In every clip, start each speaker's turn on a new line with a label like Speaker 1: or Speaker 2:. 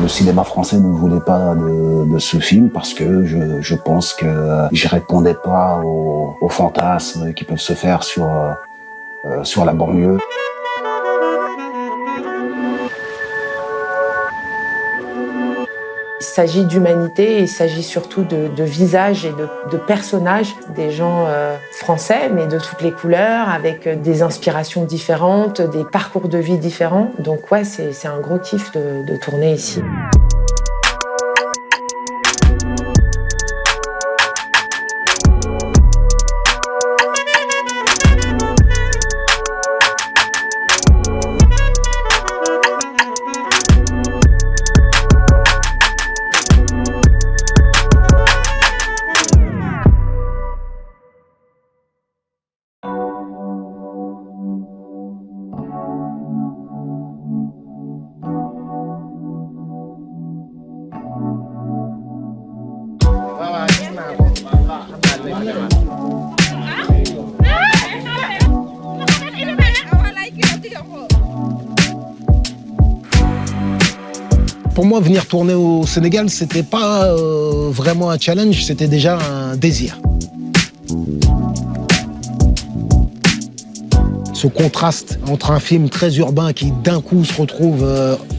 Speaker 1: le cinéma français ne voulait pas de ce film parce que je pense que je répondais pas aux fantasmes qui peuvent se faire sur la banlieue.
Speaker 2: Il s'agit d'humanité, il s'agit surtout de visages et de personnages, des gens français, mais de toutes les couleurs, avec des inspirations différentes, des parcours de vie différents. Donc ouais, c'est un gros kiff de tourner ici.
Speaker 3: Pour moi, venir tourner au Sénégal, c'était pas vraiment un challenge, c'était déjà un désir. Ce contraste entre un film très urbain qui d'un coup se retrouve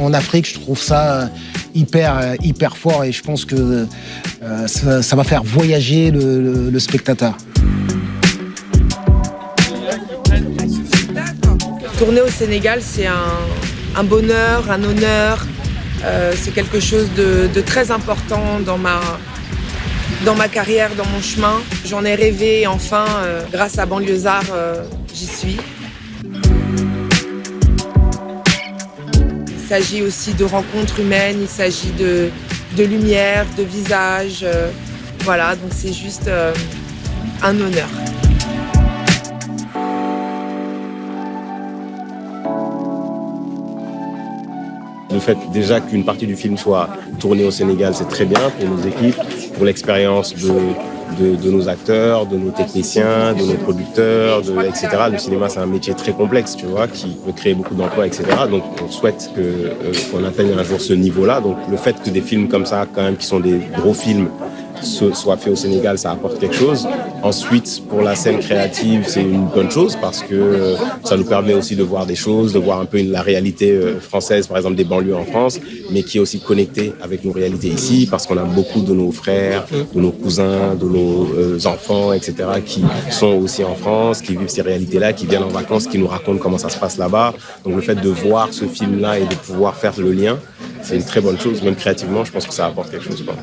Speaker 3: en Afrique, je trouve ça hyper fort et je pense que ça va faire voyager le spectateur.
Speaker 2: Tourner au Sénégal, c'est un bonheur, un honneur. C'est quelque chose de très important dans ma carrière, dans mon chemin. J'en ai rêvé, enfin, grâce à Banlieusards, j'y suis. Il s'agit aussi de rencontres humaines, il s'agit de lumière, de visage. Voilà, donc c'est juste un honneur.
Speaker 4: Le fait déjà qu'une partie du film soit tournée au Sénégal, c'est très bien pour nos équipes, pour l'expérience de nos acteurs, de nos techniciens, de nos producteurs, etc. Le cinéma, c'est un métier très complexe, tu vois, qui peut créer beaucoup d'emplois, etc. Donc, on souhaite qu'on atteigne un jour ce niveau-là. Donc, le fait que des films comme ça, quand même, qui sont des gros films, soit fait au Sénégal, ça apporte quelque chose. Ensuite, pour la scène créative, c'est une bonne chose parce que ça nous permet aussi de voir des choses, de voir un peu la réalité française, par exemple des banlieues en France, mais qui est aussi connectée avec nos réalités ici parce qu'on a beaucoup de nos frères, de nos cousins, de nos enfants, etc., qui sont aussi en France, qui vivent ces réalités-là, qui viennent en vacances, qui nous racontent comment ça se passe là-bas. Donc le fait de voir ce film-là et de pouvoir faire le lien, c'est une très bonne chose. Même créativement, je pense que ça apporte quelque chose, quoi.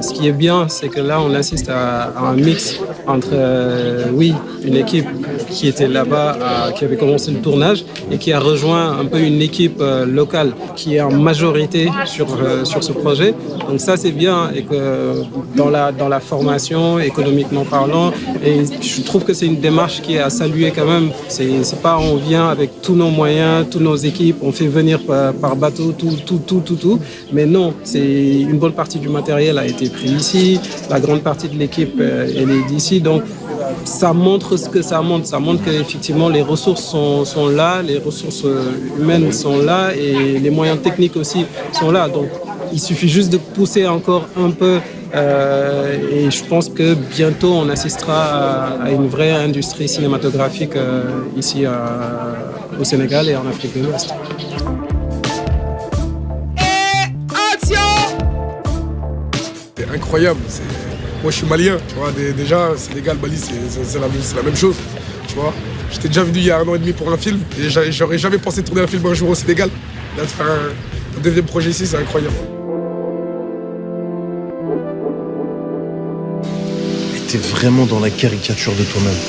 Speaker 5: Ce qui est bien, c'est que là, on assiste à un mix entre, une équipe qui était là-bas, qui avait commencé le tournage et qui a rejoint un peu une équipe locale qui est en majorité sur ce projet. Donc ça, c'est bien et que dans la formation, économiquement parlant, et je trouve que c'est une démarche qui est à saluer quand même. C'est pas on vient avec tous nos moyens, toutes nos équipes, on fait venir par bateau tout, mais non, c'est une bonne partie du matériel a été pris ici, la grande partie de l'équipe elle est d'ici, donc ça montre ce que ça montre. Ça montre qu'effectivement les ressources sont là, les ressources humaines sont là et les moyens techniques aussi sont là. Donc il suffit juste de pousser encore un peu et je pense que bientôt on assistera à une vraie industrie cinématographique ici au Sénégal et en Afrique de l'Ouest.
Speaker 6: C'est incroyable. Moi, je suis malien, tu vois. Déjà, Sénégal, Mali, c'est la même chose, tu vois. J'étais déjà venu il y a 1 an et demi pour un film et j'aurais jamais pensé tourner un film un jour au Sénégal. Là, de faire un deuxième projet ici, c'est incroyable.
Speaker 7: T'es vraiment dans la caricature de toi-même.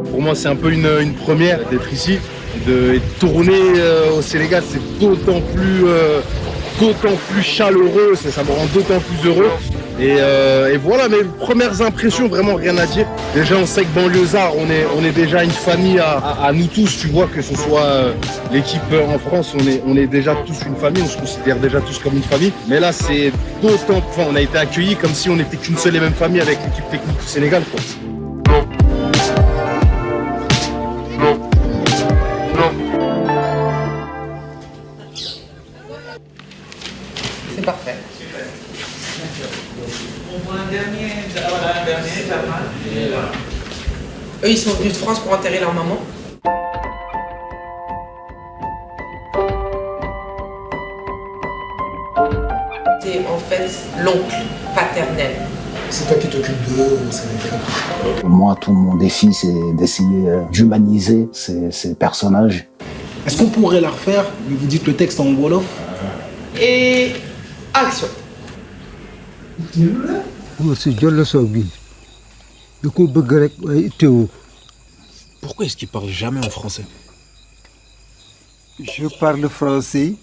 Speaker 8: Pour moi, c'est un peu une première d'être ici, de tourner au Sénégal. C'est d'autant plus chaleureux, ça me rend d'autant plus heureux. Et voilà, mes premières impressions, vraiment rien à dire. Déjà, on sait que Banlieusards, on est déjà une famille à nous tous, tu vois, que ce soit l'équipe en France, on est déjà tous une famille, on se considère déjà tous comme une famille. Mais là, c'est d'autant, on a été accueillis comme si on n'était qu'une seule et même famille avec l'équipe technique du Sénégal, quoi.
Speaker 2: Eux, ils sont venus de France pour enterrer leur maman. C'est en fait l'oncle paternel.
Speaker 3: C'est toi qui t'occupes d'eux, c'est
Speaker 1: Moi, tout mon défi, c'est d'essayer d'humaniser ces personnages.
Speaker 3: Est-ce qu'on pourrait la refaire? Vous dites le texte en wolof?
Speaker 2: Et action.
Speaker 7: Pourquoi est-ce qu'il parle jamais en français?
Speaker 9: Je parle français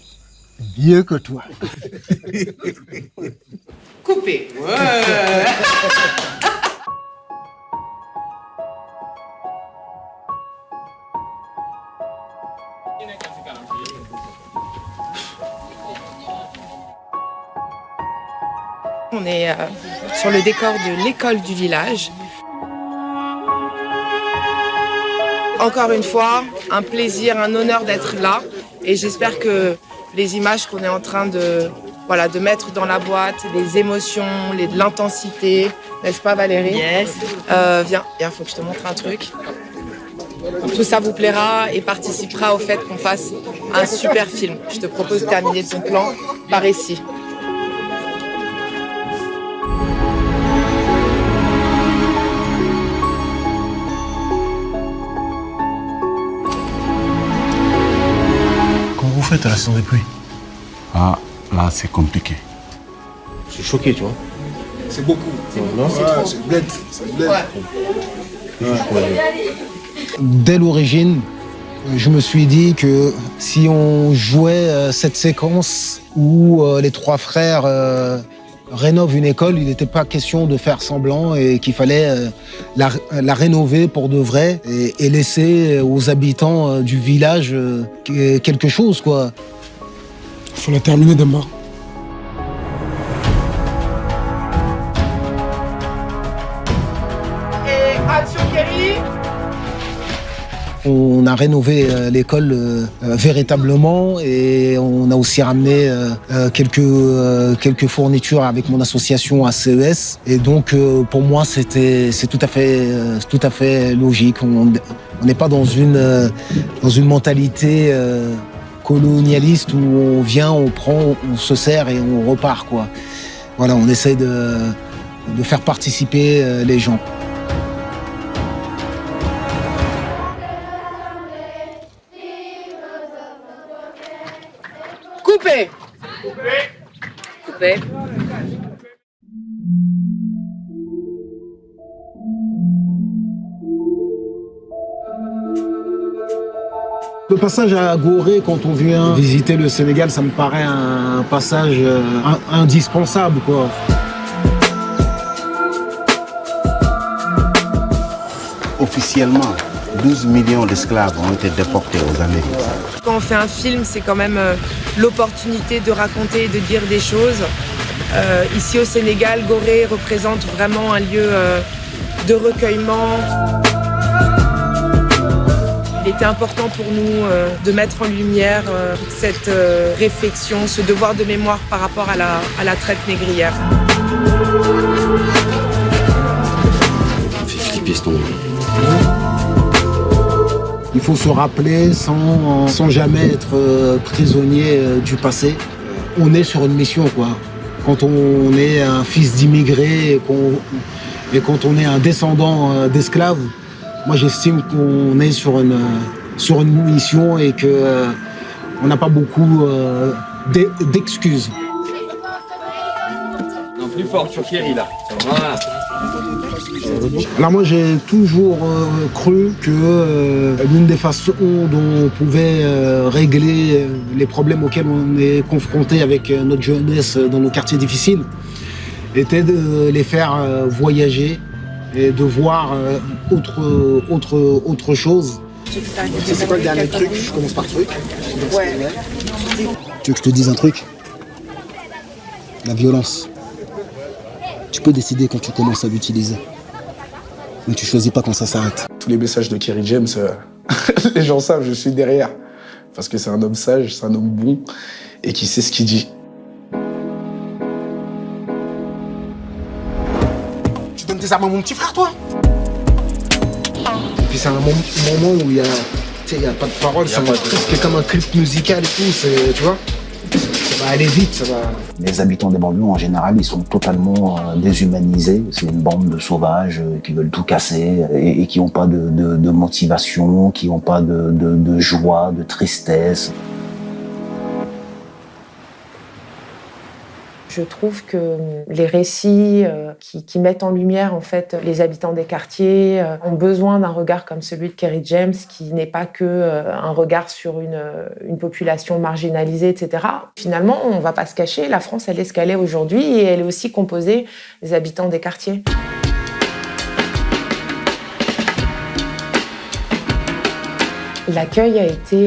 Speaker 9: mieux que toi.
Speaker 2: Coupé. Ouais. On est sur le décor de l'école du village. Encore une fois, un plaisir, un honneur d'être là. Et j'espère que les images qu'on est en train de mettre dans la boîte, les émotions, l'intensité, n'est-ce pas Valérie? Yes. Viens, faut que je te montre un truc. Tout ça vous plaira et participera au fait qu'on fasse un super film. Je te propose de terminer ton plan par ici.
Speaker 7: Comment vous faites à la saison des pluies?
Speaker 10: Ah, là, c'est compliqué.
Speaker 4: Je suis choqué, tu vois.
Speaker 6: C'est beaucoup.
Speaker 4: Non,
Speaker 6: C'est bled. C'est bled.
Speaker 3: Dès l'origine, je me suis dit que si on jouait cette séquence où les trois frères rénovent une école, il n'était pas question de faire semblant et qu'il fallait la rénover pour de vrai et laisser aux habitants du village quelque chose, quoi.
Speaker 6: Faut la terminer demain.
Speaker 2: Et action Kerry.
Speaker 3: On a rénové l'école véritablement et on a aussi ramené quelques fournitures avec mon association à CES. Et donc pour moi c'est tout à fait logique. On n'est pas dans une mentalité colonialiste où on vient, on prend, on se sert et on repart, quoi. Voilà, on essaie de faire participer les gens.
Speaker 2: Coupé. Coupé.
Speaker 3: Le passage à Gorée, quand on vient visiter le Sénégal, ça me paraît un passage indispensable, quoi.
Speaker 10: Officiellement, 12 millions d'esclaves ont été déportés aux Amériques.
Speaker 2: Quand on fait un film, c'est quand même l'opportunité de raconter et de dire des choses. Ici au Sénégal, Gorée représente vraiment un lieu de recueillement. Il était important pour nous de mettre en lumière cette réflexion, ce devoir de mémoire par rapport à la traite négrière.
Speaker 10: On fait flipper ce tombe.
Speaker 3: Il faut se rappeler sans jamais être prisonnier du passé. On est sur une mission, quoi. Quand on est un fils d'immigrés et quand on est un descendant d'esclaves, moi j'estime qu'on est sur une mission et que on n'a pas beaucoup d'excuses.
Speaker 11: Non, plus fort sur Kerry là. Voilà.
Speaker 3: Alors moi j'ai toujours cru que l'une des façons dont on pouvait régler les problèmes auxquels on est confronté avec notre jeunesse dans nos quartiers difficiles était de les faire voyager et de voir autre chose. C'est quoi le dernier truc? Je commence par truc.
Speaker 2: Ouais.
Speaker 3: Tu veux que je te dise un truc? La violence. Tu peux décider quand tu commences à l'utiliser. Mais tu choisis pas quand ça s'arrête.
Speaker 6: Tous les messages de Kerry James, les gens savent, je suis derrière. Parce que c'est un homme sage, c'est un homme bon et qui sait ce qu'il dit.
Speaker 9: donnes des armes à mon petit frère, toi?
Speaker 3: Puis c'est un moment où il y a pas de parole, c'est presque comme un clip musical et tout, tu vois. Ça va aller vite, ça va.
Speaker 1: Les habitants des banlieues, en général, ils sont totalement déshumanisés. C'est une bande de sauvages qui veulent tout casser et qui n'ont pas de motivation, qui n'ont pas de joie, de tristesse.
Speaker 2: Je trouve que les récits qui mettent en lumière en fait les habitants des quartiers ont besoin d'un regard comme celui de Kerry James, qui n'est pas que un regard sur une population marginalisée, etc. Finalement, on ne va pas se cacher, la France, elle est ce qu'elle est aujourd'hui et elle est aussi composée des habitants des quartiers. L'accueil a été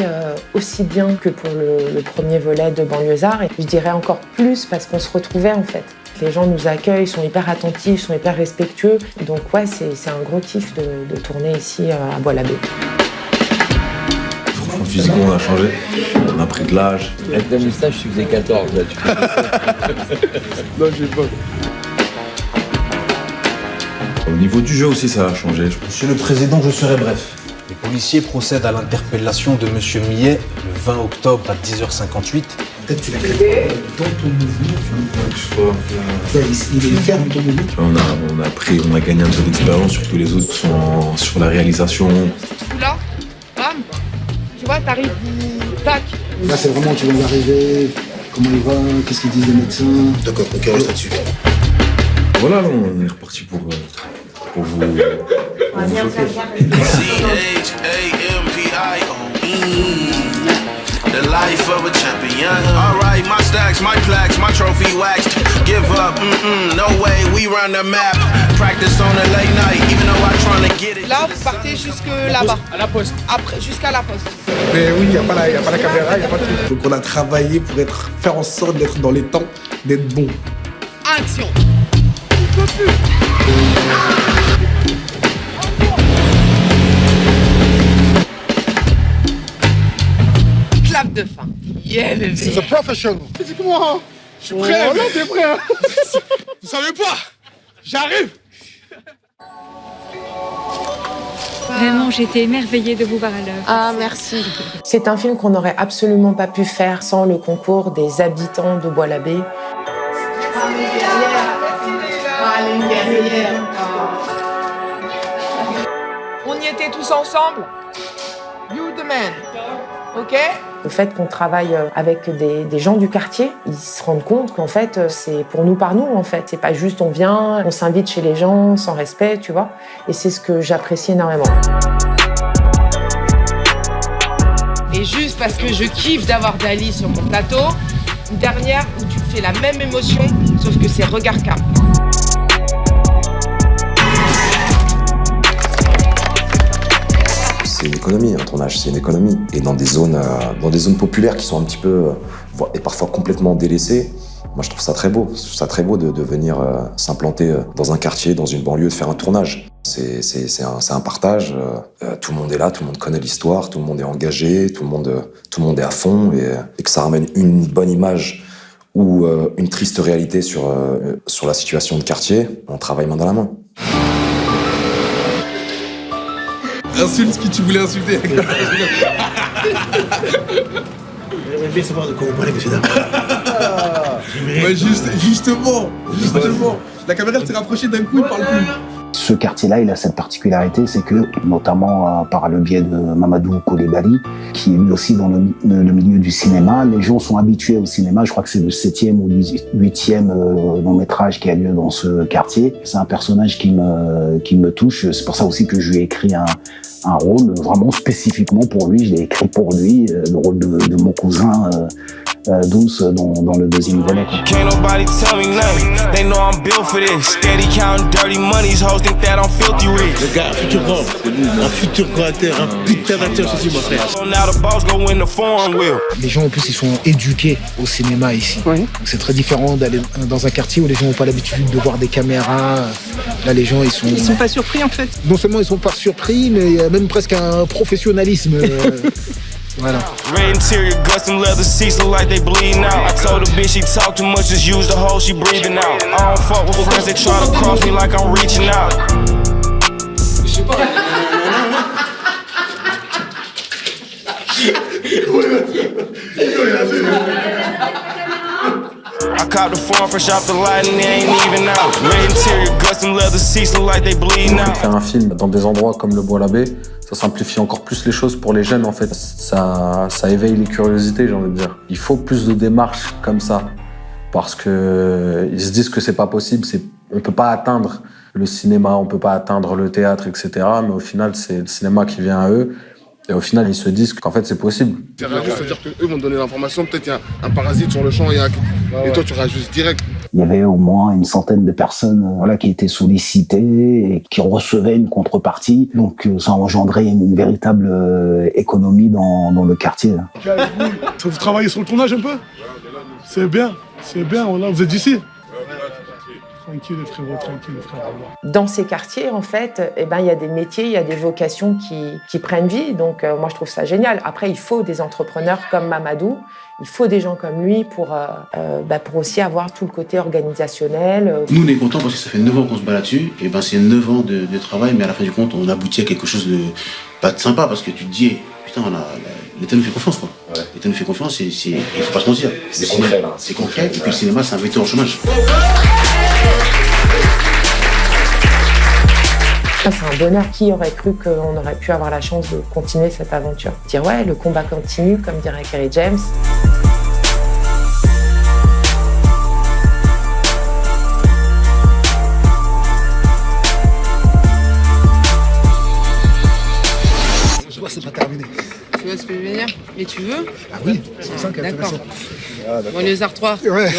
Speaker 2: aussi bien que pour le premier volet de Banlieusards, et je dirais encore plus parce qu'on se retrouvait en fait. Les gens nous accueillent, sont hyper attentifs, sont hyper respectueux. Donc ouais, c'est un gros kiff de tourner ici à Bois-l'Abbé.
Speaker 12: Physiquement, on a changé, on a pris de l'âge.
Speaker 11: Avec la moustache, tu faisais 14 là, tu
Speaker 6: Non, j'ai pas.
Speaker 12: Au niveau du jeu aussi, ça a changé.
Speaker 7: Monsieur le Président, je serai bref. Les policiers procèdent à l'interpellation de Monsieur Millet le 20 octobre à 10h58.
Speaker 3: Peut-être tu l'as créé dans ton mouvement. Il est ferme ton mouvement.
Speaker 12: On a gagné un peu d'expérience, surtout les autres qui sont sur la réalisation.
Speaker 13: Là, bam, tu vois, t'arrives, tac.
Speaker 3: Là, c'est vraiment, tu vas y arriver, comment il va, qu'est-ce qu'ils disent les médecins. D'accord, ok, reste là-dessus.
Speaker 12: Voilà, on est reparti pour vous.
Speaker 14: The life of a champion. All right, my stacks, my plaques, my trophy waxed. Give up, no way, we run the map. Practice on a late night, even though I'm trying to get it.
Speaker 13: Là, vous partez jusque là-bas. À la poste. Après, jusqu'à la poste.
Speaker 6: Mais oui, il n'y a pas la caméra, il n'y a pas de truc. Donc on a travaillé pour faire en sorte d'être dans les temps, d'être bon.
Speaker 13: Action. On peut plus. Clap de fin. Yeah, bébé.
Speaker 9: C'est un professionnel.
Speaker 6: Physiquement, je suis prêt.
Speaker 9: Oh, là, t'es prêt. Hein.
Speaker 6: Vous savez pas, j'arrive.
Speaker 15: Vraiment, j'étais émerveillée de vous voir à l'œuvre.
Speaker 2: Ah, merci. C'est un film qu'on n'aurait absolument pas pu faire sans le concours des habitants de Bois-l'Abbé.
Speaker 13: On y était tous ensemble. You the man. Ok?
Speaker 2: Le fait qu'on travaille avec des gens du quartier, ils se rendent compte qu'en fait, c'est pour nous par nous, en fait. C'est pas juste on vient, on s'invite chez les gens sans respect, tu vois. Et c'est ce que j'apprécie énormément.
Speaker 13: Et juste parce que je kiffe d'avoir Dali sur mon plateau, une dernière où tu fais la même émotion, sauf que c'est regard cap.
Speaker 16: C'est une économie, un tournage, c'est une économie. Et dans des zones populaires qui sont un petit peu, et parfois complètement délaissées, moi je trouve ça très beau. Je trouve ça très beau de venir s'implanter dans un quartier, dans une banlieue, de faire un tournage. C'est un partage. Tout le monde est là, tout le monde connaît l'histoire, tout le monde est engagé, tout le monde est à fond, et que ça ramène une bonne image ou une triste réalité sur la situation de quartier. On travaille main dans la main.
Speaker 6: Insulte ce que tu voulais insulter.
Speaker 3: J'aimerais bien savoir de quoi vous parlez, monsieur Dam.
Speaker 6: Justement. La caméra elle s'est rapprochée d'un coup, il parle plus.
Speaker 1: Ce quartier-là, il a cette particularité, c'est que, notamment par le biais de Mamadou Coulibaly, qui est lui aussi dans le milieu du cinéma, les gens sont habitués au cinéma. Je crois que c'est le 7e ou 8e long-métrage qui a lieu dans ce quartier. C'est un personnage qui me touche. C'est pour ça aussi que je lui ai écrit un rôle vraiment spécifiquement pour lui. Je l'ai écrit pour lui, le rôle de mon cousin Douce dans le deuxième volet.
Speaker 14: Can't nobody tell me nothing. They know I'm built for this. Steady counting dirty money's hoes think that I'm filthy rich.
Speaker 7: Le gars, un futur grand, un futur grand acteur, un putain d'acteur, c'est mon frère.
Speaker 14: Now the boss go in the foreign wheel.
Speaker 3: Les gens en plus ils sont éduqués au cinéma ici. Oui. Donc c'est très différent d'aller dans un quartier où les gens n'ont pas l'habitude de voir des caméras. Là les gens ils sont
Speaker 13: pas surpris en fait.
Speaker 3: Non seulement ils sont pas surpris, mais il y a même presque un professionnalisme. Voilà.
Speaker 17: Red interior, custom leather seats look like they bleeding out. I told the bitch she talk too much, just use the hole she breathing out. I don't fuck with friends, they try to cross me like I'm reaching out.
Speaker 18: Je sais pas.
Speaker 17: I caught the form fresh off the light and they ain't even out. Red interior, custom leather seats look like they bleeding out.
Speaker 12: Faire un film dans des endroits comme le Bois-l'Abbé, ça simplifie encore plus les choses pour les jeunes en fait. Ça éveille les curiosités, j'ai envie de dire. Il faut plus de démarches comme ça parce que ils se disent que c'est pas possible. On peut pas atteindre le cinéma, on peut pas atteindre le théâtre, etc. Mais au final, c'est le cinéma qui vient à eux. Et au final, ils se disent qu'en fait, c'est possible.
Speaker 8: Tu réagis, c'est-à-dire qu'eux vont te donner l'information, peut-être il y a un parasite sur le champ, et toi, tu réagis direct.
Speaker 1: Il y avait au moins une centaine de personnes qui étaient sollicitées et qui recevaient une contrepartie. Donc ça engendrait une véritable économie dans le quartier.
Speaker 6: Vous travaillez sur le tournage un peu? C'est bien, là, vous êtes d'ici? Tranquille, frérot, tranquille, frérot.
Speaker 2: Dans ces quartiers, en fait, il y a des métiers, il y a des vocations qui prennent vie. Donc, moi, je trouve ça génial. Après, il faut des entrepreneurs comme Mamadou. Il faut des gens comme lui pour aussi avoir tout le côté organisationnel.
Speaker 19: Nous, on est contents parce que ça fait 9 ans qu'on se bat là-dessus. Et c'est 9 ans de travail, mais à la fin du compte, on aboutit à quelque chose de sympa parce que tu te dis, putain, l'État nous fait confiance, quoi. Ouais. L'État nous fait confiance et il faut pas se mentir.
Speaker 16: C'est concret, là.
Speaker 19: C'est concret. Et puis le cinéma, c'est un vecteur au chômage.
Speaker 2: C'est un bonheur. Qui aurait cru qu'on aurait pu avoir la chance de continuer cette aventure? Dire ouais, le combat continue, comme dirait Kerry James.
Speaker 3: C'est pas terminé.
Speaker 13: Tu vois ce que je veux dire? Mais tu veux?
Speaker 3: Ah oui, c'est ça qui est intéressant.
Speaker 13: D'accord. Banlieusard 3.
Speaker 3: Ouais.